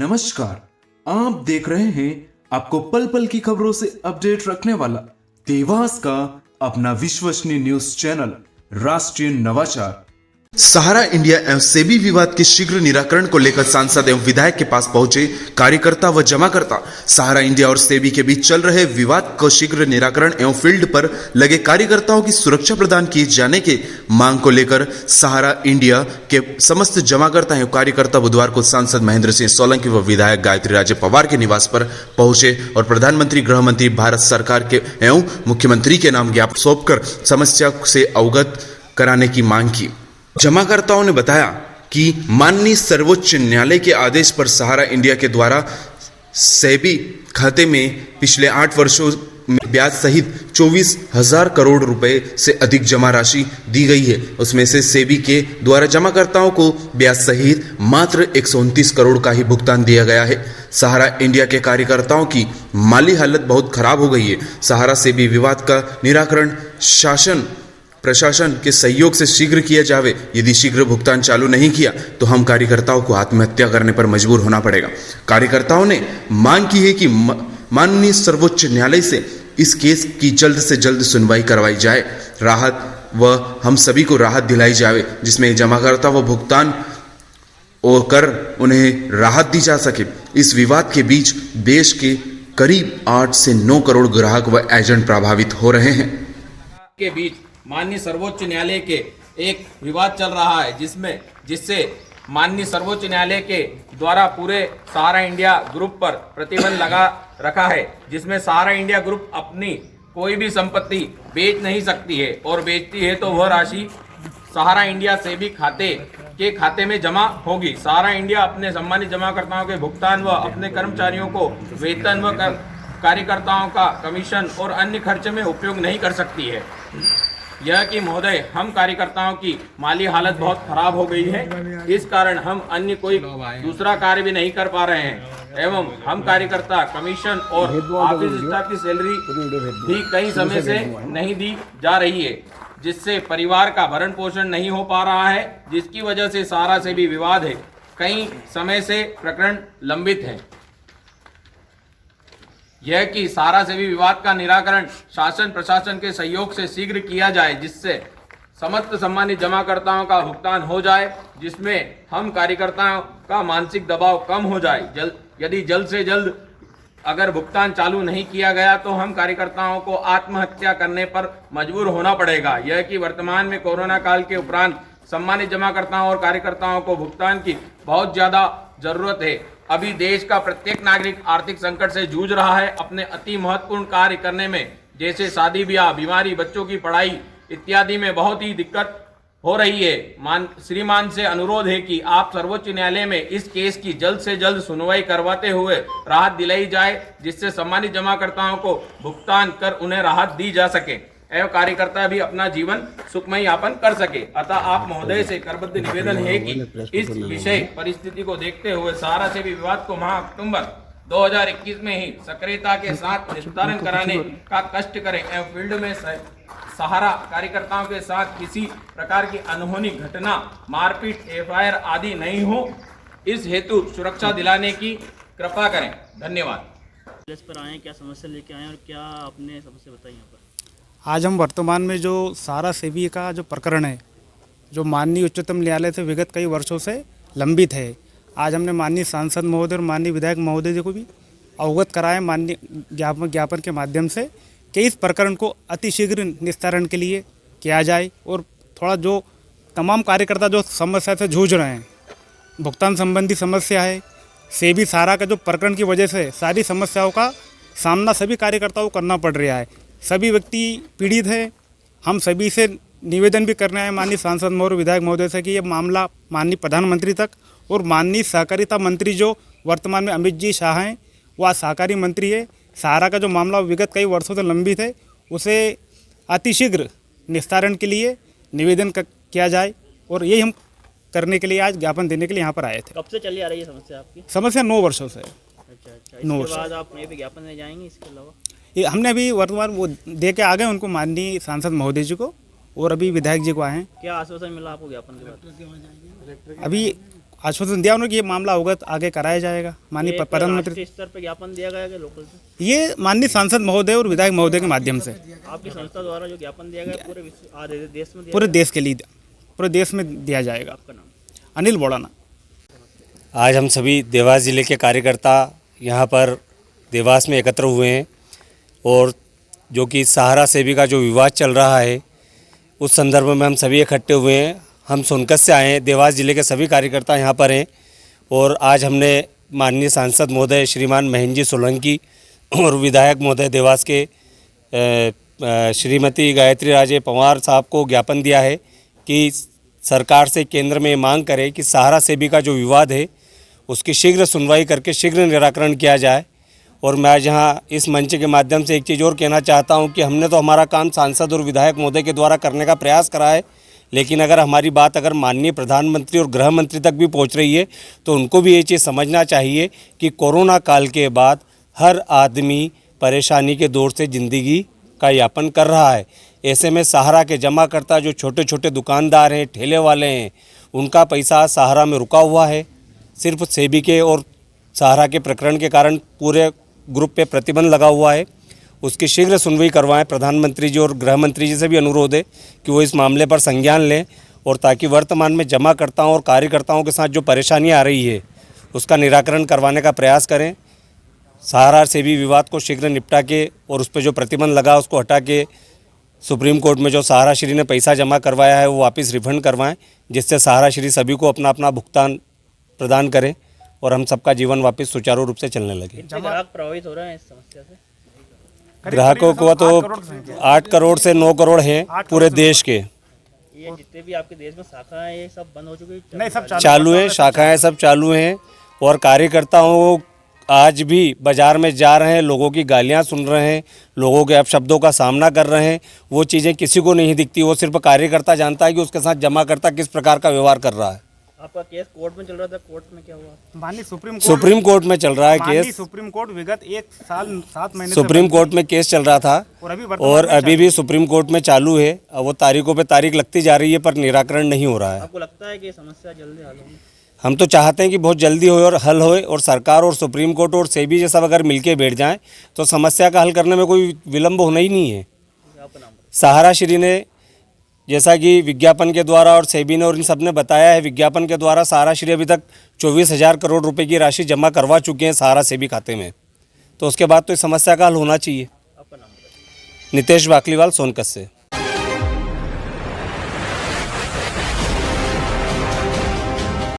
नमस्कार, आप देख रहे हैं आपको पल पल की खबरों से अपडेट रखने वाला देवास का अपना विश्वसनीय न्यूज चैनल राष्ट्रीय नवाचार। सहारा इंडिया एवं सेबी विवाद के शीघ्र निराकरण को लेकर सांसद एवं विधायक के पास पहुंचे कार्यकर्ता व जमाकर्ता। सहारा इंडिया और सेबी के बीच चल रहे विवाद को शीघ्र निराकरण एवं फील्ड पर लगे कार्यकर्ताओं की सुरक्षा प्रदान किए जाने के मांग को लेकर सहारा इंडिया के समस्त जमाकर्ता एवं कार्यकर्ता बुधवार को सांसद महेंद्र सिंह सोलंकी व विधायक गायत्री राजे पवार के निवास पर पहुंचे और प्रधानमंत्री, गृह मंत्री, भारत सरकार के एवं मुख्यमंत्री के नाम ज्ञापन सौंपकर समस्या से अवगत कराने की मांग की। जमाकर्ताओं ने बताया कि माननीय सर्वोच्च न्यायालय के आदेश पर सहारा इंडिया के द्वारा सेबी खाते में पिछले 8 वर्षों में ब्याज सहित 24,000 करोड़ रुपए से अधिक जमा राशि दी गई है। उसमें से सेबी के द्वारा जमाकर्ताओं को ब्याज सहित मात्र 129 करोड़ का ही भुगतान दिया गया है। सहारा इंडिया के कार्यकर्ताओं की माली हालत बहुत खराब हो गई है। सहारा सेबी विवाद का निराकरण शासन प्रशासन के सहयोग से शीघ्र किया जावे। यदि शीघ्र भुगतान चालू नहीं किया तो हम कार्यकर्ताओं को आत्महत्या करने पर मजबूर होना पड़ेगा। कार्यकर्ताओं ने मांग की है कि माननीय सर्वोच्च न्यायालय से इस केस की जल्द से जल्द सुनवाई करवाई जाए, राहत व हम सभी को राहत दिलाई जावे, जिसमें जमाकर्ता व भुगतान और कर उन्हें राहत दी जा सके। इस विवाद के बीच देश के करीब 8 से 9 करोड़ ग्राहक व एजेंट प्रभावित हो रहे हैं। के बीच माननीय सर्वोच्च न्यायालय के एक विवाद चल रहा है, जिससे माननीय सर्वोच्च न्यायालय के द्वारा पूरे सहारा इंडिया ग्रुप पर प्रतिबंध लगा रखा है, जिसमें सहारा इंडिया ग्रुप अपनी कोई भी संपत्ति बेच नहीं सकती है और बेचती है तो वह राशि सहारा इंडिया सेबी खाते में जमा होगी। सहारा इंडिया अपने सम्मानित जमाकर्ताओं के भुगतान व अपने कर्मचारियों को वेतन व कार्यकर्ताओं का कमीशन और अन्य खर्च में उपयोग नहीं कर सकती है। यह कि महोदय, हम कार्यकर्ताओं की माली हालत बहुत खराब हो गई है, इस कारण हम अन्य कोई दूसरा कार्य भी नहीं कर पा रहे हैं एवं हम कार्यकर्ता कमीशन और ऑफिस स्टाफ की सैलरी भी कई समय से नहीं दी जा रही है, जिससे परिवार का भरण पोषण नहीं हो पा रहा है, जिसकी वजह से सहारा से भी विवाद है। कई समय से प्रकरण लंबित है। यह कि सहारा से भी विवाद का निराकरण शासन प्रशासन के सहयोग से शीघ्र किया जाए, जिससे समस्त सम्मानित जमाकर्ताओं का भुगतान हो जाए, जिसमें हम कार्यकर्ताओं का मानसिक दबाव कम हो जाए। यदि जल्द से जल्द अगर भुगतान चालू नहीं किया गया तो हम कार्यकर्ताओं को आत्महत्या करने पर मजबूर होना पड़ेगा। यह कि वर्तमान में कोरोना काल के उपरांत सम्मानित जमाकर्ताओं और कार्यकर्ताओं को भुगतान की बहुत ज़्यादा जरूरत है। अभी देश का प्रत्येक नागरिक आर्थिक संकट से जूझ रहा है। अपने अति महत्वपूर्ण कार्य करने में, जैसे शादी ब्याह, बीमारी, बच्चों की पढ़ाई इत्यादि में बहुत ही दिक्कत हो रही है। श्रीमान से अनुरोध है कि आप सर्वोच्च न्यायालय में इस केस की जल्द से जल्द सुनवाई करवाते हुए राहत दिलाई जाए, जिससे सम्मानित जमाकर्ताओं को भुगतान कर उन्हें राहत दी जा सके एवं कार्यकर्ता भी अपना जीवन सुखमय यापन कर सके। अतः आप महोदय से करबद्ध निवेदन है कि इस विषय परिस्थिति को देखते हुए सहारा से भी विवाद को माह अक्टूबर 2021 में ही सक्रियता के साथ निस्तारण कराने का कष्ट करें एवं फील्ड में सहारा कार्यकर्ताओं के साथ किसी प्रकार की अनहोनी घटना, मारपीट, FIR आदि नहीं हो, इस हेतु सुरक्षा दिलाने की कृपा करें। धन्यवाद। इस पर आए, क्या समस्या लेके आए और क्या आपने समस्या बताई यहाँ पर? आज हम वर्तमान में जो सहारा सेबी का जो प्रकरण है, जो माननीय उच्चतम न्यायालय से विगत कई वर्षों से लंबित है, आज हमने माननीय सांसद महोदय और माननीय विधायक महोदय जी को भी अवगत कराया माननीय ज्ञापन के माध्यम से कि इस प्रकरण को अतिशीघ्र निस्तारण के लिए किया जाए और थोड़ा जो तमाम कार्यकर्ता जो समस्या से जूझ रहे हैं, भुगतान संबंधी समस्या है, सेबी सहारा का जो प्रकरण की वजह से सारी समस्याओं का सामना सभी कार्यकर्ताओं को करना पड़ रहा है। सभी व्यक्ति पीड़ित हैं। हम सभी से निवेदन भी करना है माननीय सांसद महोदय, विधायक महोदय से कि ये मामला माननीय प्रधानमंत्री तक और माननीय सहकारिता मंत्री जो वर्तमान में अमित जी शाह हैं, वह सहकारी मंत्री है, सहारा का जो मामला विगत कई वर्षों से लंबित है, उसे अतिशीघ्र निस्तारण के लिए निवेदन किया जाए और यही हम करने के लिए आज ज्ञापन देने के लिए यहाँ पर आए थे। कब से चली आ रही है समस्या आपकी? समस्या 9 वर्षों से। अच्छा। इसके बाद आप ये ज्ञापन दे जाएंगे? इसके अलावा हमने अभी वर्तमान वो दे के आ गए उनको, माननीय सांसद महोदय जी को और अभी विधायक जी को आए हैं। क्या आश्वासन मिला आपको ज्ञापन के बाद? अभी आश्वासन दिया उन्होंने कि ये मामला अवगत आगे कराया जाएगा माननीय ये प्रधानमंत्री। राष्ट्रीय स्तर पर ज्ञापन दिया गया है कि लोकल से? ये माननीय सांसद महोदय और विधायक महोदय के माध्यम से आपकी संस्था द्वारा जो ज्ञापन दिया गया है, पूरे देश में दिया पूरे गया देश के लिए पूरे देश में दिया जाएगा। है? आपका नाम? अनिल बोड़ाना। आज हम सभी देवास ज़िले के कार्यकर्ता यहाँ पर देवास में एकत्र हुए हैं और जो कि सहारा सेविका जो विवाद चल रहा है उस संदर्भ में हम सभी इकट्ठे हुए हैं। हम सोनकस से आए हैं, देवास ज़िले के सभी कार्यकर्ता यहाँ पर हैं और आज हमने माननीय सांसद महोदय श्रीमान महेंद्र जी सोलंकी और विधायक महोदय देवास के श्रीमती गायत्री राजे पवार साहब को ज्ञापन दिया है कि सरकार से केंद्र में मांग करे कि सहारा सेविका जो विवाद है उसकी शीघ्र सुनवाई करके शीघ्र निराकरण किया जाए। और मैं आज यहाँ इस मंच के माध्यम से एक चीज़ और कहना चाहता हूँ कि हमने तो हमारा काम सांसद और विधायक महोदय के द्वारा करने का प्रयास करा है, लेकिन अगर हमारी बात अगर माननीय प्रधानमंत्री और गृह मंत्री तक भी पहुँच रही है तो उनको भी ये चीज़ समझना चाहिए कि कोरोना काल के बाद हर आदमी परेशानी के दौर से ज़िंदगी का यापन कर रहा है। ऐसे में सहारा के जमाकर्ता जो छोटे छोटे दुकानदार हैं, ठेले वाले हैं, उनका पैसा सहारा में रुका हुआ है। सिर्फ सेबी के और सहारा के प्रकरण के कारण पूरे ग्रुप पे प्रतिबंध लगा हुआ है। उसकी शीघ्र सुनवाई करवाएं। प्रधानमंत्री जी और गृह मंत्री जी से भी अनुरोध है कि वो इस मामले पर संज्ञान लें और ताकि वर्तमान में जमाकर्ताओं और कार्यकर्ताओं के साथ जो परेशानियां आ रही है उसका निराकरण करवाने का प्रयास करें। सहारा से भी विवाद को शीघ्र निपटा के और उस पर जो प्रतिबंध लगा उसको हटा के सुप्रीम कोर्ट में जो सहारा श्री ने पैसा जमा करवाया है वो वापस रिफंड करवाएं, जिससे सहारा श्री सभी को अपना अपना भुगतान प्रदान करें और हम सबका जीवन वापस सुचारू रूप से चलने लगे। कितने ग्राहक प्रभावित हो रहे हैं इस समस्या से? ग्राहकों को तो 8 करोड़ से 9 करोड़ हैं पूरे देश के। ये जितने भी आपके देश में शाखा है ये सब बंद हो चुकी है? नहीं, सब चालू हैं, शाखाएं सब चालू हैं और कार्यकर्ताओं आज भी बाज़ार में जा रहे हैं, लोगों की गालियां सुन रहे हैं, लोगों के अपशब्दों का सामना कर रहे हैं। वो चीज़ें किसी को नहीं दिखती, वो सिर्फ कार्यकर्ता जानता है कि उसके साथ जमाकर्ता किस प्रकार का व्यवहार कर रहा है। आपका केस कोर्ट में चल रहा था, कोर्ट में क्या हुआ? माननीय सुप्रीम कोर्ट में चल रहा है माननीय केस। सुप्रीम कोर्ट विगत 1 साल 7 महीने सुप्रीम कोर्ट में केस चल रहा था और अभी भी सुप्रीम कोर्ट में चालू है। अब वो तारीखों पे तारीख लगती जा रही है पर निराकरण नहीं हो रहा है। आपको लगता है कि ये समस्या जल्दी हल होगी? हम तो चाहते हैं कि बहुत जल्दी हो और हल होए और सरकार और सुप्रीम कोर्ट और सेबी ये सब अगर मिलके बैठ जाएं तो समस्या का हल करने में कोई विलम्ब होना ही नहीं है। आपका नाम? सहारा श्री ने जैसा कि विज्ञापन के द्वारा और सेबी ने और इन सब ने बताया है, विज्ञापन के द्वारा सहारा श्री अभी तक 24,000 करोड़ रुपए की राशि जमा करवा चुके हैं सहारा सेबी खाते में, तो उसके बाद तो इस समस्या का हल होना चाहिए। आपका नाम? नितेश बाकलीवाल, सोनकस से।